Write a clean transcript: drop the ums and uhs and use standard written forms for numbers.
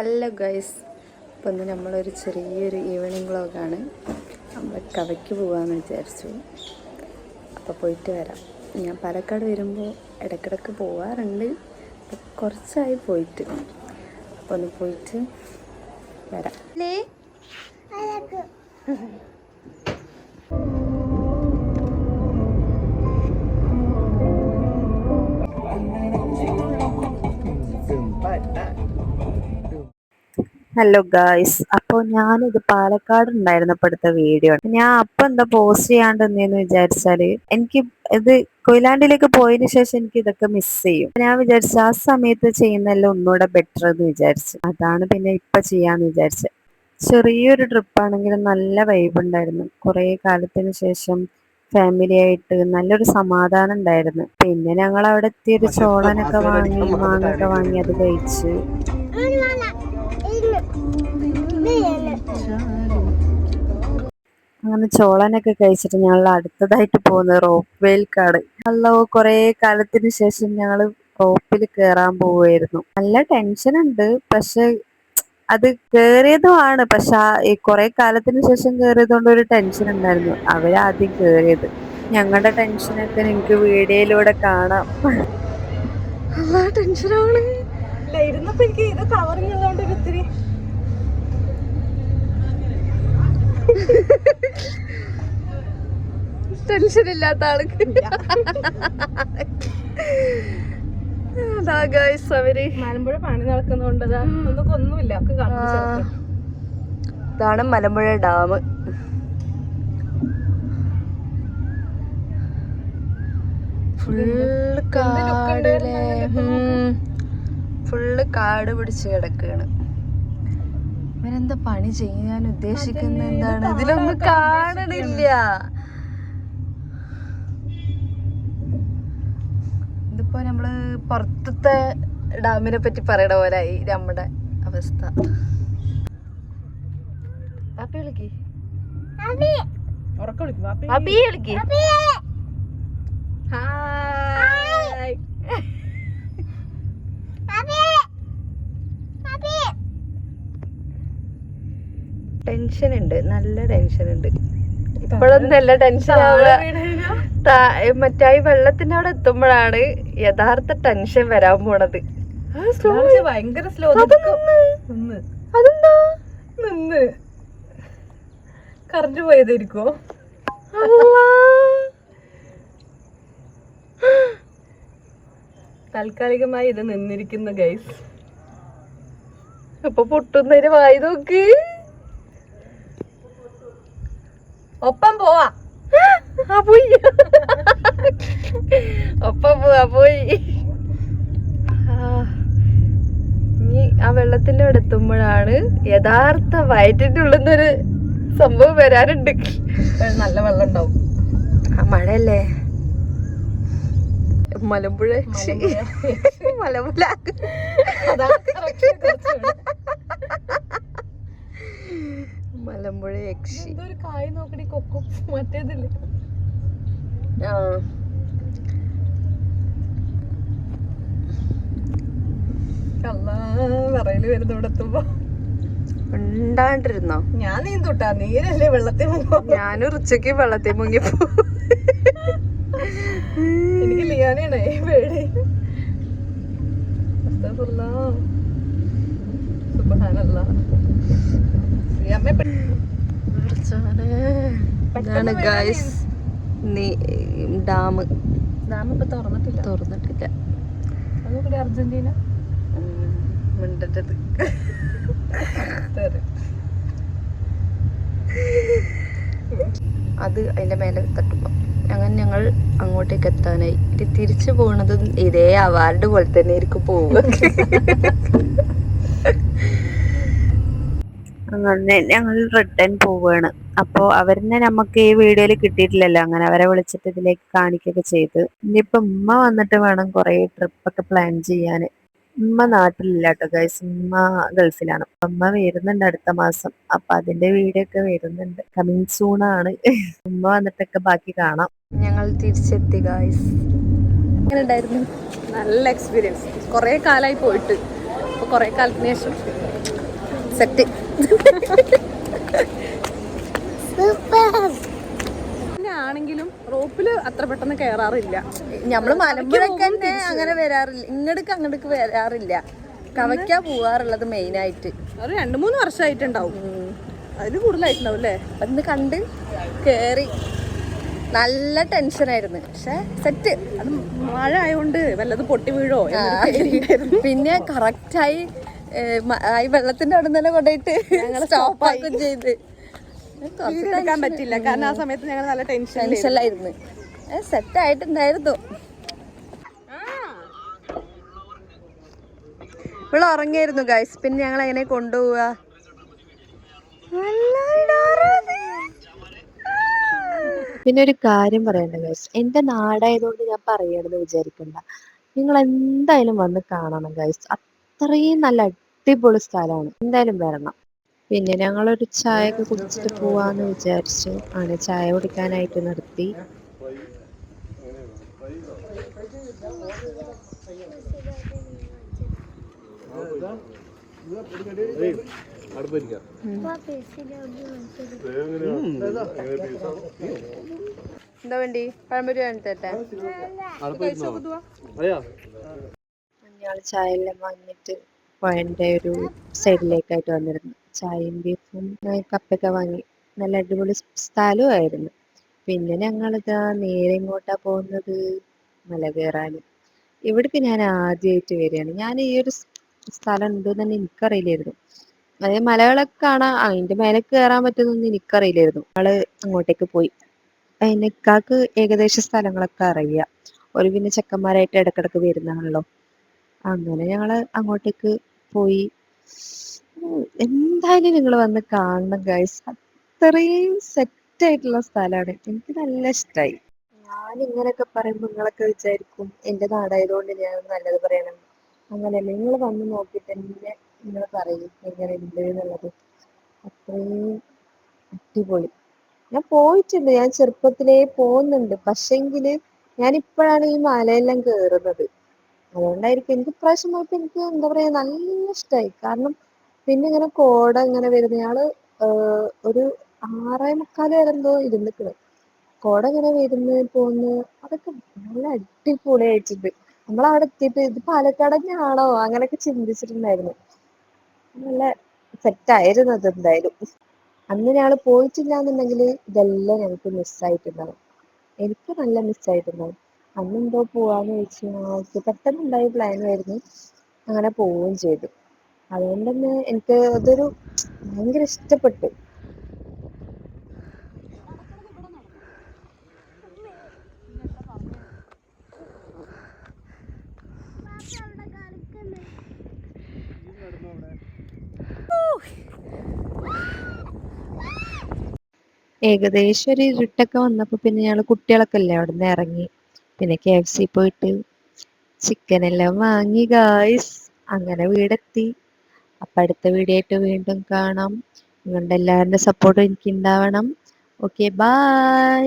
Hello guys, അപ്പോൾ ഇന്ന് നമ്മളൊരു ചെറിയൊരു ഈവനിങ് വ്ളോഗാണ്. നമ്മൾ കവയ്ക്ക് പോകാമെന്ന് വിചാരിച്ചു. അപ്പോൾ പോയിട്ട് വരാം. ഞാൻ പാലക്കാട് വരുമ്പോൾ ഇടയ്ക്കിടയ്ക്ക് പോകാറുണ്ട്. അപ്പോൾ കുറച്ചായി പോയിട്ട്. അപ്പോൾ ഒന്ന് പോയിട്ട് വരാം. ഹലോ ഗായ്സ്, അപ്പോൾ ഞാനിത് പാലക്കാട് ഉണ്ടായിരുന്നപ്പോൾ എടുത്ത വീഡിയോ ആണ്. ഞാൻ അപ്പം എന്താ പോസ്റ്റ് ചെയ്യാണ്ടെന്ന് വിചാരിച്ചാല് എനിക്ക് ഇത് കൊയിലാണ്ടിലേക്ക് പോയതിനു ശേഷം എനിക്ക് ഇതൊക്കെ മിസ് ചെയ്യും. ഞാൻ വിചാരിച്ചു ആ സമയത്ത് ചെയ്യുന്നതെല്ലാം ഒന്നുകൂടെ ബെറ്റർ എന്ന് വിചാരിച്ചു. അതാണ് പിന്നെ ഇപ്പൊ ചെയ്യാന്ന് വിചാരിച്ചത്. ചെറിയൊരു ട്രിപ്പാണെങ്കിലും നല്ല വൈബ് ഉണ്ടായിരുന്നു. കുറേ കാലത്തിന് ശേഷം ഫാമിലി ആയിട്ട് നല്ലൊരു സമാധാനം ഉണ്ടായിരുന്നു. പിന്നെ ഞങ്ങൾ അവിടെ എത്തിയൊരു ചോളനൊക്കെ വാങ്ങി, മാങ്ങൊക്കെ വാങ്ങി അത് കഴിച്ച് അങ്ങനെ ചോളനൊക്കെ കഴിച്ചിട്ട് ഞങ്ങൾ അടുത്തതായിട്ട് പോകുന്നത് റോപ്പ് വേൽക്കാട്. കുറെ കാലത്തിന് ശേഷം ഞങ്ങൾ റോപ്പിൽ കയറാൻ പോവുമായിരുന്നു. നല്ല ടെൻഷൻ ഉണ്ട്, പക്ഷെ അത് കേറിയതുമാണ്. പക്ഷെ ഈ കുറെ കാലത്തിന് ശേഷം കേറിയത് കൊണ്ട് ഒരു ടെൻഷൻ ഉണ്ടായിരുന്നു. അവരാദ്യം കേറിയത്. ഞങ്ങളുടെ ടെൻഷനൊക്കെ നിങ്ങൾക്ക് വീഡിയോയിലൂടെ കാണാം. ടെൻഷനാണ് ഇരുന്നപ്പോ എനിക്ക് ഇത് കവറിങ് ഉള്ളതുകൊണ്ട് ഒത്തിരി ടെൻഷൻ ഇല്ലാത്ത ആൾക്ക് അവര് മലമ്പുഴ പണി നടക്കുന്നോണ്ട് ഒന്നുമില്ല. ഇതാണ് മലമ്പുഴ ഡാം. ഫുള്ള് കാടിലെ ഫുള്ള് കാട് പിടിച്ച് കിടക്കുകയാണ്. ഇവരെന്താ പണി ചെയ്യാൻ ഉദ്ദേശിക്കുന്നത്? എന്താണ് ഇതിലൊന്നും കാണണില്ല. ഇതിപ്പോ നമ്മള് പുറത്തത്തെ ഡാമിനെ പറ്റി പറയണ പോലായി നമ്മുടെ അവസ്ഥ. പാപ്പി വിളിക്ക്, പാപ്പി വിളിക്ക്. ഹായ്. ടെൻഷൻ ഉണ്ട്, നല്ല ടെൻഷൻ ഉണ്ട്. ഇപ്പോഴൊന്നും നല്ല ടെൻഷൻ മറ്റേ വെള്ളത്തിന്റെ അവിടെ എത്തുമ്പോഴാണ് യഥാർത്ഥ ടെൻഷൻ വരാൻ പോണത്. ഭയങ്കര സ്ലോ. അതെന്താ നിന്ന് കറണ്ട് പോയതായിരിക്കോ? താൽക്കാലികമായി ഇത് നിന്നിരിക്കുന്ന ഗൈസ്. അപ്പൊ പൊട്ടുന്നതിന് വായി നോക്ക്. ഒപ്പം പോവാ. പോയി ഒപ്പം പോവാ. പോയി. ഇനി ആ വെള്ളത്തിന്റെ അവിടെ എത്തുമ്പോഴാണ് യഥാർത്ഥ വയറ്റിന്റെ ഉള്ളിൽ നിന്നൊരു സംഭവം വരാനുണ്ട്. നല്ല വെള്ളം ഉണ്ടാവും. ആ മഴയല്ലേ. മലമ്പുഴ മലമ്പുഴ മലമ്പുഴ യക്ഷി. കായ് നോക്കണി കൊക്കും മറ്റേതില്ലേ. പറയല് വരുന്ന ഇവിടെ എത്തുമ്പോ ഉണ്ടാണ്ടിരുന്നോ? ഞാൻ നീന്തുട്ടാ, നീരല്ലേ വെള്ളത്തിൽ മുങ്ങോ. ഞാനും ഉച്ചക്ക് വെള്ളത്തിൽ മുങ്ങിപ്പോ. എനിക്ക് ലിയാനാണേ പേടി. ഇതാണ് ഗൈസ് ഡാം. ഡാം ഇപ്പൊ തുറന്നിട്ടില്ല. അർജന്റീന മിണ്ടത്. അത് അതിന്റെ മേലെ തട്ടുമ്പോ അങ്ങനെ ഞങ്ങൾ അങ്ങോട്ടേക്ക് എത്താനായി. ഇത് തിരിച്ചു പോണത് ഇതേ അവാർഡ് പോലെ തന്നെ ആയിരിക്കും പോവുക. അങ്ങനെ ഞങ്ങൾ റിട്ടേൺ പോവുകയാണ്. അപ്പോൾ അവരിനെ നമുക്ക് ഈ വീഡിയോയിൽ കിട്ടിയിട്ടില്ലല്ലോ. അങ്ങനെ അവരെ വിളിച്ചിട്ട് ഇതിലേക്ക് കാണിക്കുകയൊക്കെ ചെയ്ത്. ഇനിയിപ്പോ ഉമ്മ വന്നിട്ട് വേണം കുറെ ട്രിപ്പൊക്കെ പ്ലാൻ ചെയ്യാൻ. ഉമ്മ നാട്ടിലില്ല കേട്ടോ ഗൈസ്, ഉമ്മ ഗൾഫിലാണ്. ഉമ്മ വരുന്നുണ്ട് അടുത്ത മാസം. അപ്പൊ അതിന്റെ വീഡിയോ ഒക്കെ വരുന്നുണ്ട്, കമ്മിങ് സൂൺ ആണ്. ഉമ്മ വന്നിട്ടൊക്കെ ബാക്കി കാണാം. ഞങ്ങൾ തിരിച്ചെത്തി ഗൈസ്. എങ്ങനെ ഉണ്ടായിരുന്നു? നല്ല എക്സ്പീരിയൻസ്. കുറെ കാലമായി പോയിട്ട്. അപ്പൊ കുറെ കാലത്തിന് ശേഷം സെറ്റ്. ആണെങ്കിലും റോപ്പില് അത്ര പെട്ടെന്ന് കയറാറില്ല. നമ്മള് മലമ്പുഴക്ക് തന്നെ അങ്ങനെ വരാറില്ല, അങ്ങോട്ട് വരാറില്ല. കവയ്ക്കാ പോവാറുള്ളത് മെയിനായിട്ട്. ഒരു 2-3 വർഷമായിട്ടുണ്ടാവും, അതിന് കൂടുതലായിട്ടുണ്ടാവും അല്ലേ. അന്ന് കണ്ട് കേറി നല്ല ടെൻഷനായിരുന്നു, പക്ഷെ സെറ്റ്. അത് മഴ ആയതുകൊണ്ട് വല്ലതും പൊട്ടി വീഴോ. പിന്നെ കറക്റ്റായി ഈ വെള്ളത്തിന്റെ അവിടെ തന്നെ കൊണ്ടുപോയിട്ട് ഞങ്ങൾ സ്റ്റോപ്പാക്കുകയും ചെയ്ത്. എടുക്കാൻ പറ്റില്ല, കാരണം ആ സമയത്ത് ഞങ്ങൾ നല്ല ടെൻഷനിലായിരുന്നു. സെറ്റായിട്ടുണ്ടായിരുന്നു. ഇവിടെ ഉറങ്ങിയായിരുന്നു ഗൈസ്. പിന്നെ ഞങ്ങൾ എങ്ങനെ കൊണ്ടുപോവുക? പിന്നെ ഒരു കാര്യം പറയണ്ട ഗൈസ്, എന്റെ നാടായതുകൊണ്ട് ഞാൻ പറയണമെന്ന് വിചാരിക്കണ്ട. നിങ്ങൾ എന്തായാലും വന്ന് കാണണം ഗൈസ്. അത്രയും നല്ല അടിപൊളി സ്ഥലമാണ്, എന്തായാലും വരണം. പിന്നെ ഞങ്ങളൊരു ചായ ഒക്കെ കുടിച്ചിട്ട് പോവാന്ന് വിചാരിച്ചു. ആണ് ചായ കുടിക്കാനായിട്ട് നിർത്തി. എന്താ വേണ്ടി? പഴംപൊരി വാങ്ങിത്തരട്ടെ? ഞങ്ങൾ ചായ എല്ലാം വാങ്ങിയിട്ട് പോയിന്റ് ഒരു സൈഡിലേക്കായിട്ട് വന്നിരുന്നു. ചായയും ബീഫും കപ്പൊക്കെ വാങ്ങി. നല്ല അടിപൊളി സ്ഥലമായിരുന്നു. പിന്നെ ഞങ്ങളിതാ നേരെ ഇങ്ങോട്ടാ പോകുന്നത്, മല കയറാനും. ഇവിടേക്ക് ഞാൻ ആദ്യമായിട്ട് വരികയാണ്. ഞാൻ ഈ ഒരു സ്ഥലം ഉണ്ടെന്ന് തന്നെ എനിക്കറിയില്ലായിരുന്നു. അതേ മലകളൊക്കെ കാണാൻ, അതിന്റെ മേലെ കയറാൻ പറ്റുന്നൊന്നും എനിക്കറിയില്ലായിരുന്നു. ഞങ്ങള് അങ്ങോട്ടേക്ക് പോയി. അതിനേക്കാൾക്ക് ഏകദേശ സ്ഥലങ്ങളൊക്കെ അറിയാം. ഒരു പിന്നെ ചെക്കന്മാരായിട്ട് ഇടക്കിടക്ക് വരുന്നതാണല്ലോ. അങ്ങനെ ഞങ്ങള് അങ്ങോട്ടേക്ക് പോയി. എന്തായാലും നിങ്ങൾ വന്ന് കാണണം ഗൈസ്. അത്രയും സെറ്റ് ആയിട്ടുള്ള സ്ഥലമാണ്. എനിക്ക് നല്ല ഇഷ്ടമായി. ഞാൻ ഇങ്ങനെയൊക്കെ പറയുമ്പോൾ നിങ്ങളൊക്കെ വിചാരിക്കും എന്റെ നാടായതുകൊണ്ട് ഞാൻ നല്ലത് പറയണം. അങ്ങനെയല്ല, നിങ്ങൾ വന്ന് നോക്കിയിട്ട് തന്നെ നിങ്ങൾ പറയും എങ്ങനെ ഉണ്ട് എന്നുള്ളത്. അത്രയും അടിപൊളി. ഞാൻ പോയിട്ടുണ്ട്, ഞാൻ ചെറുപ്പത്തിലേ പോകുന്നുണ്ട്. പക്ഷെങ്കില് ഞാൻ ഇപ്പോഴാണ് ഈ മലയെല്ലാം കേറുന്നത്. അതുകൊണ്ടായിരിക്കും എനിക്ക് ഇപ്രാവശ്യം പോയപ്പോ എനിക്ക് എന്താ പറയാ നല്ല ഇഷ്ടമായി. കാരണം പിന്നെ ഇങ്ങനെ കോട ഇങ്ങനെ വരുന്ന ഞങ്ങള് ഒരു 6:45 വരെ എന്തോ ഇരുന്നിക്കണ്. കോട ഇങ്ങനെ വരുന്ന് പോന്ന്, അതൊക്കെ നല്ല അടിപൊളിയായിട്ടുണ്ട്. നമ്മളവിടെ എത്തിയിട്ട് ഇത് പാലക്കാട് തന്നെയാണോ അങ്ങനെയൊക്കെ ചിന്തിച്ചിട്ടുണ്ടായിരുന്നു. നല്ല സെറ്റായിരുന്നു അത് എന്തായാലും. അന്ന് ഞങ്ങള് പോയിട്ടില്ല എന്നുണ്ടെങ്കിൽ ഇതെല്ലാം ഞങ്ങൾക്ക് മിസ്സായിട്ടുണ്ടാവും. എനിക്ക് നല്ല മിസ്സായിട്ടുണ്ടാവും. അന്നെന്തോ പോവാന്ന് ചോദിച്ചു പെട്ടെന്ന് ഉണ്ടായ പ്ലാനായിരുന്നു. അങ്ങനെ പോവുകയും ചെയ്തു. അതുകൊണ്ട് തന്നെ എനിക്ക് അതൊരു ഭയങ്കര ഇഷ്ടപ്പെട്ടു. ഏകദേശം ഒരു ഇരുട്ടൊക്കെ വന്നപ്പോ പിന്നെ ഞങ്ങള് കുട്ടികളൊക്കെ അല്ലേ അവിടെ നിന്ന് ഇറങ്ങി. പിന്നെ KFC പോയിട്ട് ചിക്കൻ എല്ലാം വാങ്ങി ഗായ്സ്. അങ്ങനെ വീടെത്തി. അപ്പൊ അടുത്ത വീഡിയോ ആയിട്ട് വീണ്ടും കാണാം. നിങ്ങളുടെ എല്ലാവരുടെ സപ്പോർട്ടും എനിക്ക് ഉണ്ടാവണം. Okay, by.